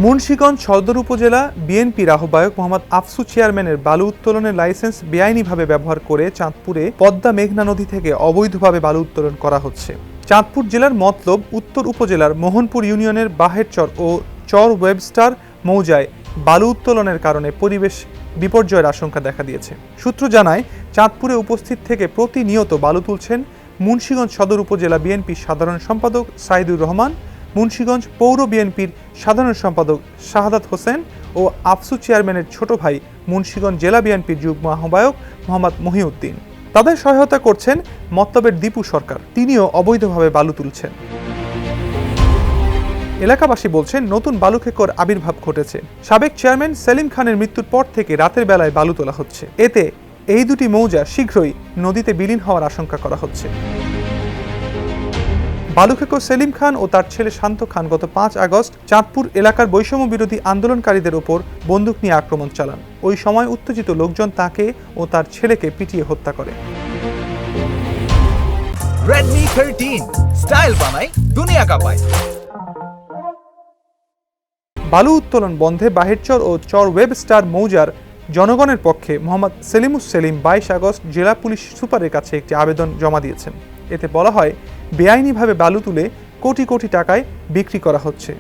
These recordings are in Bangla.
মুন্সিগঞ্জ সদর উপজেলা বিএনপির আহ্বায়ক মোহাম্মদ আফসু চেয়ারম্যানের বালু উত্তোলনের লাইসেন্স বেআইনিভাবে ব্যবহার করে চাঁদপুরে পদ্মা মেঘনা নদী থেকে অবৈধভাবে বালু উত্তোলন করা হচ্ছে। চাঁদপুর জেলার মতলব উত্তর উপজেলার মোহনপুর ইউনিয়নের বাহেরচর ও চর ওয়েবস্টার মৌজায় বালু উত্তোলনের কারণে পরিবেশ বিপর্যয়ের আশঙ্কা দেখা দিয়েছে। সূত্র জানায়, চাঁদপুরে উপস্থিত থেকে প্রতিনিয়ত বালু তুলছেন মুন্সিগঞ্জ সদর উপজেলা বিএনপির সাধারণ সম্পাদক সাইদুর রহমান, মুন্সিগঞ্জ পৌর বিএনপির সাধারণ সম্পাদক শাহাদাত হোসেন ও আফসু চেয়ারম্যানের ছোট ভাই মুন্সিগঞ্জ জেলা বিএনপির যুগ্ম আহ্বায়ক মোহাম্মদ মহিউদ্দিন। তাদের সহায়তা করছেন মতলবের দীপু সরকার, তিনিও অবৈধভাবে বালু তুলছেন। এলাকাবাসী বলছেন, নতুন বালু খেকোর আবির্ভাব ঘটেছে। সাবেক চেয়ারম্যান সেলিম খানের মৃত্যুর পর থেকে রাতের বেলায় বালু তোলা হচ্ছে। এতে এই দুটি মৌজা শীঘ্রই নদীতে বিলীন হওয়ার আশঙ্কা করা হচ্ছে। বালুখেকো সেলিম খান ও তার ছেলে শান্ত খান গত 5 আগস্ট চাঁদপুর এলাকার বৈষম্য বিরোধী আন্দোলনকারীদের ওপর বন্দুক নিয়ে আক্রমণ চালান। ওই সময় উত্তেজিত লোকজন তাকে ও তার ছেলেকে পিটিয়ে হত্যা করে। Redmi 13 স্টাইল বানাই দুনিয়া কাঁপায়। বালু উত্তোলন বন্ধে বাহেরচর ও চর ওয়েবস্টার মৌজার জনগণের পক্ষে মোহাম্মদ সেলিমুস সেলিম 22 আগস্ট জেলা পুলিশ সুপারের কাছে একটি আবেদন জমা দিয়েছেন। এতে বলা হয়, বেআইনিভাবে বালু তুলে কোটি কোটি টাকায় বিক্রি করা হচ্ছে।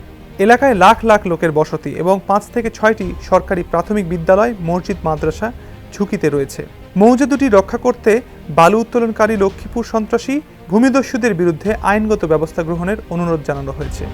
এলাকায় লাখ লাখ লোকের বসতি এবং 5 থেকে 6টি সরকারি প্রাথমিক বিদ্যালয়, মসজিদ, মাদ্রাসা ঝুঁকিতে রয়েছে। মৌজা দুটি রক্ষা করতে বালু উত্তোলনকারী লক্ষ্মীপুর সন্ত্রাসী ভূমিদস্যুদের বিরুদ্ধে আইনগত ব্যবস্থা গ্রহণের অনুরোধ জানানো হয়েছে।